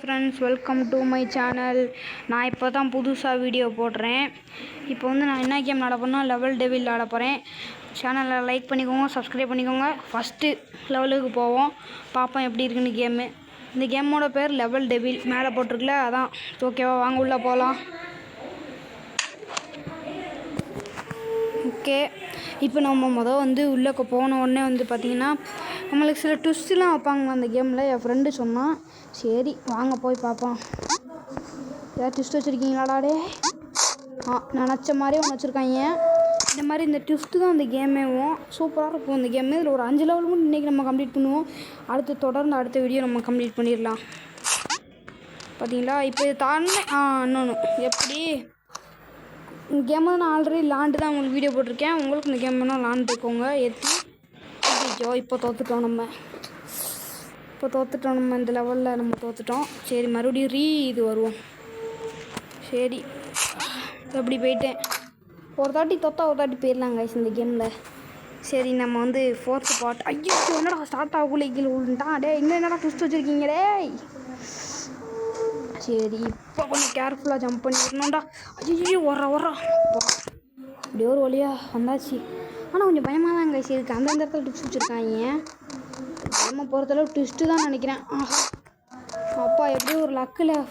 Friends, welcome to my channel. நான் இப்போ தான் புதுசாக வீடியோ போடுறேன். இப்போ வந்து நான் என்ன கேம் விளாட போகிறேன்னா லெவல் டெவில் விளாட போகிறேன். சேனலை லைக் பண்ணிக்கோங்க, சப்ஸ்கிரைப் பண்ணிக்கோங்க. ஃபஸ்ட்டு லெவலுக்கு போவோம், பார்ப்போம் எப்படி இருக்குன்னு கேமு. இந்த கேமோட பேர் லெவல் டெவில், மேலே போட்டிருக்குல அதான். ஓகேவா, வாங்க உள்ளே போகலாம். ஓகே, இப்போ நம்ம வந்து உள்ளே போன உடனே வந்து பார்த்திங்கன்னா நம்மளுக்கு சில ட்விஸ்ட்லாம் வைப்பாங்க அந்த கேமில். என் ஃப்ரெண்டு சொன்னான், சரி வாங்க போய் பார்ப்போம். ஏதாவது ட்விஸ்ட் வச்சுருக்கீங்களாடே? நினச்ச மாதிரியே ஒன்று வச்சுருக்காங்க. இந்த மாதிரி இந்த ட்விஸ்ட்டு தான் அந்த கேமேவும் சூப்பராக இருக்கும். இந்த கேமு இதில் ஒரு 5 லெவல் மட்டும் இன்றைக்கி நம்ம கம்ப்ளீட் பண்ணுவோம். தொடர்ந்து அடுத்த வீடியோ நம்ம கம்ப்ளீட் பண்ணிடலாம். பார்த்தீங்களா, இப்போ இது தானே இன்னொன்று எப்படி இந்த கேம் வந்து நான் ஆல்ரெடி லாண்டு தான் உங்களுக்கு வீடியோ போட்டிருக்கேன். உங்களுக்கு இந்த கேம் வேணால் லாண்டுக்கோங்க ஏற்றி. ஐயோ, இப்போ தோற்றுட்டோம் நம்ம இந்த லெவலில் நம்ம தோற்றுட்டோம். சரி, மறுபடியும் இது வருவோம். சரி, எப்படி போயிட்டேன். ஒரு தாட்டி தோற்றா ஒரு தாட்டி போயிடலாம் கைஸ் இந்த கேமில். சரி, நம்ம வந்து 4th பார்ட். ஐயோ, என்னடா ஸ்டார்ட் ஆகக்குள்ளே கீழே விழுந்துட்டான். டே, இங்கே என்னடா ட்விஸ்ட் வச்சுருக்கீங்களே. சரி, இப்போ கொஞ்சம் கேர்ஃபுல்லாக ஜம்ப் பண்ணிடணும்டா. ஐயோ, வர்றா அப்படியே ஒரு வழியாக வந்தாச்சு. ஆனால் கொஞ்சம் பயமாக தான் கைஸ் இருக்குது. அந்தந்த இடத்துல ட்விஸ்ட் வச்சுருக்காங்க. நம்ம பொறுத்தளவு ட்விஸ்ட்டு தான் நினைக்கிறேன். அப்பா, எப்படியோ ஒரு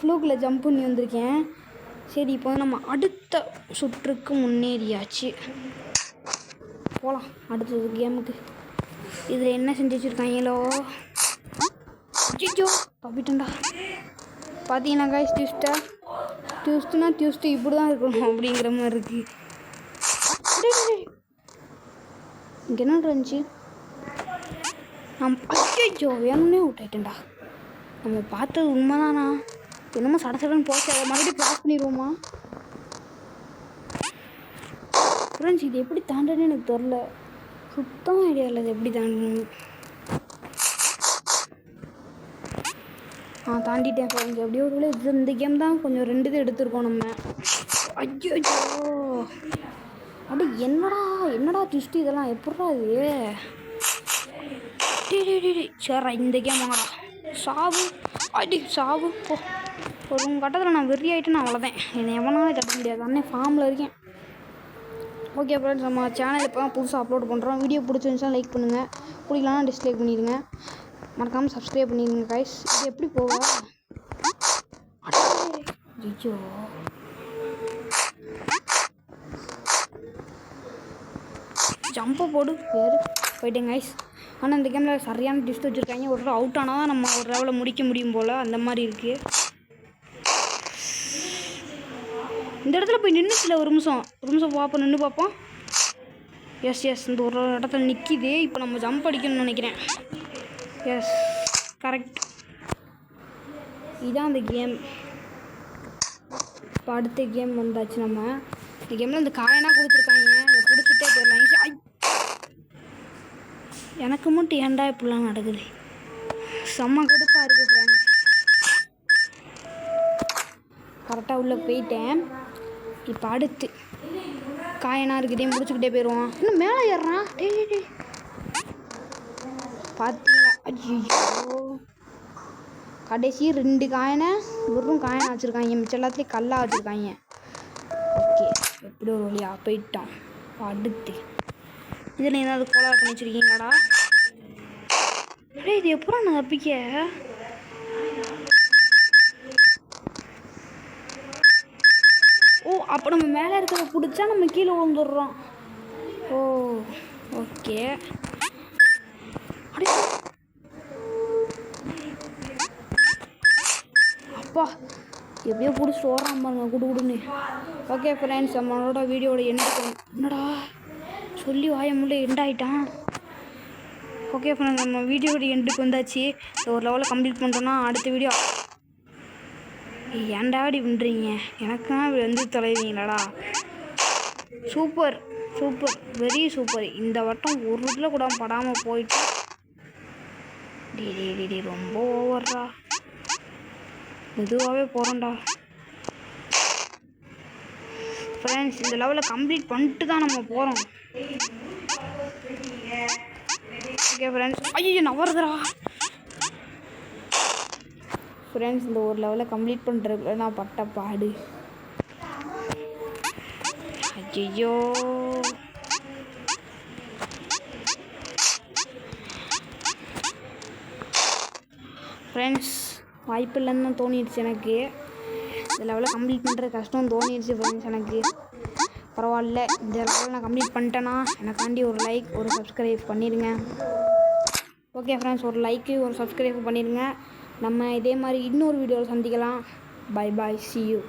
ஃப்ளூக்கில் ஜம்ப் பண்ணி வந்திருக்கேன். சரி, இப்போ வந்து நம்ம அடுத்த சுற்றுக்கு முன்னேறியாச்சு. போகலாம் அடுத்தது கேமுக்கு. இதில் என்ன செஞ்சு வச்சுருக்காங்களோ. ஐயோ, தப்பிட்டேன்டா. பார்த்தீங்கன்னா கைஸ், ட்விஸ்ட்டுனா ட்விஸ்ட்டு இப்படி தான் இருக்கணும் அப்படிங்கிற மாதிரி இருக்குது. இங்கே என்ன இருந்துச்சு? ஐயோ, வேணும்னே விட்டுட்டேன்டா. நம்ம பார்த்தது உண்மைதானா? என்னமோ சடன்னு போச்சு. அதை மறுபடியும் க்ளாஸ் பண்ணிடுவோமா ஃப்ரெண்ட்ஸ்? இது எப்படி தாண்டன்னு எனக்கு தெரில. சுத்தமாக ஐடியா இல்லை இது எப்படி தாண்டணும். தாண்டிட்டேன் ஃப்ரெண்ட்ஸ். எப்படியோ ஒரு இந்த கேம் தான் கொஞ்சம் 2 இது எடுத்துருக்கோம் நம்ம. ஐயோ, அப்படி என்னடா ட்விஸ்ட் இதெல்லாம் எப்படா இது? சரி, இந்த கேம் வாங்கடா. சாவு போ. ஒரு கட்டத்தில் நான் வெறி ஆகிட்டேன்னு அவ்வளோதான். என்னை எவனாலும் தட்ட முடியாது. அண்ணே ஃபார்மில் இருக்கேன். ஓகே ஃப்ரெண்ட்ஸ், நம்ம சேனல் இப்போ தான் புதுசாக அப்லோட் பண்ணுறோம். வீடியோ பிடிச்சிருந்துச்சுன்னா லைக் பண்ணுங்கள், பிடிக்கலன்னா டிஸ்லைக் பண்ணிடுங்க. மறக்காமல் சப்ஸ்கிரைப் பண்ணிடுங்க கைஸ். இது எப்படி போவா? ஐயோ, ஜம்பை போடு. வேறு போயிட்டேன் கைஸ். ஆனால் இந்த கேமில் சரியான டிஸ்ட் வச்சுருக்காங்க. ஒரு தடவை அவுட் ஆனால் தான் நம்ம ஒரு லெவலில் முடிக்க முடியும் போல், அந்த மாதிரி இருக்குது. இந்த இடத்துல போய் நின்றுச்சுல ஒரு நிமிஷம் பார்ப்போம், நின்று பார்ப்போம். எஸ், இந்த ஒரு இடத்துல நிற்கிது. இப்போ நம்ம ஜம்ப் அடிக்கணும்னு நினைக்கிறேன். Yes, correct. இதுதான் அந்த கேம். இப்போ அடுத்த கேம் வந்தாச்சு. நம்ம இந்த கேமில் இந்த காயனாக கொடுத்துருக்காங்க. அதை கொடுத்துட்டே போயிடலாம். எனக்கு மட்டும் ஏன்டா இப்படிலாம் நடக்குது? செம்ம கடுப்பாக இருக்குது ஃப்ரெண்ட்ஸ். கரெக்டாக உள்ளே போயிட்டேன். இப்போ அடுத்து காயனாக இருக்குதே, முடிச்சுக்கிட்டே போயிடுவோம். இன்னும் மேலே ஏறுறான். டே பார்த்தீங்களா? ஐயோ, கடைசி 2 காயனை வெறும் காயனை வச்சுருக்காங்க. மிச்சம் எல்லாத்துலேயும் கல்லாக வச்சுருக்காங்க. ஓகே, எப்படி ஒரு வழியாக போயிட்டோம். அடுத்து இதில் ஏதாவது கோளாறு பண்ணி வச்சுருக்கீங்களாடா? இது எப்போ நான் தப்பிக்க? அப்போ நம்ம மேலே இருக்கிறத பிடிச்சா நம்ம கீழே விழுந்துடுறோம். ஓகே. அப்பா, எப்படியோ பிடிச்சிட்டு ஓடுறான் பாருங்க குடுன்னு. ஓகே ஃப்ரெண்ட்ஸ், நம்மளோட வீடியோட எண்டுக்கு என்னடா சொல்லி வாயமுள்ள எண்டாயிட்டான். ஓகே ஃப்ரெண்ட்ஸ், நம்ம வீடியோட எண்டுக்கு வந்தாச்சு. ஒரு லெவலில் கம்ப்ளீட் பண்ணுறோன்னா அடுத்த வீடியோ. ஏன்டா இப்படி பண்ணுறீங்க? எனக்குன்னா இப்படி வந்து தொலைவீங்களாடா? Super, very super. இந்த வட்டம் ஒரு இதில் கூட படாமல் போயிட்டு டி ரொம்ப ஓவர்டா. மெதுவாகவே போகிறோம்டா ஃப்ரெண்ட்ஸ். இந்த லெவலில் கம்ப்ளீட் பண்ணிட்டு தான் நம்ம போகிறோம். Okay friends. ஐயோ, நவருதுடா. ஃப்ரெண்ட்ஸ் இந்த ஒரு லெவலை கம்ப்ளீட் பண்ணுறதுக்குள்ள நான் பட்ட பாடு. ஐயோ ஃப்ரெண்ட்ஸ் வாய்ப்பு இல்லைன்னு தான் தோணிடுச்சு எனக்கு. இந்த லெவலை கம்ப்ளீட் பண்ணுறது கஷ்டம் தோணிடுச்சு ஃப்ரெண்ட்ஸ் எனக்கு. பரவாயில்ல, இந்த லெவலில் நான் கம்ப்ளீட் பண்ணிட்டேன்னா எனக்காண்டி ஒரு லைக் ஒரு சப்ஸ்கிரைப் பண்ணிடுங்க. ஓகே ஃப்ரெண்ட்ஸ், ஒரு லைக்கு ஒரு சப்ஸ்கிரைப் பண்ணிடுங்க. நம்ம இதே மாதிரி இன்னொரு வீடியோவில் சந்திக்கலாம். Bye bye, see you.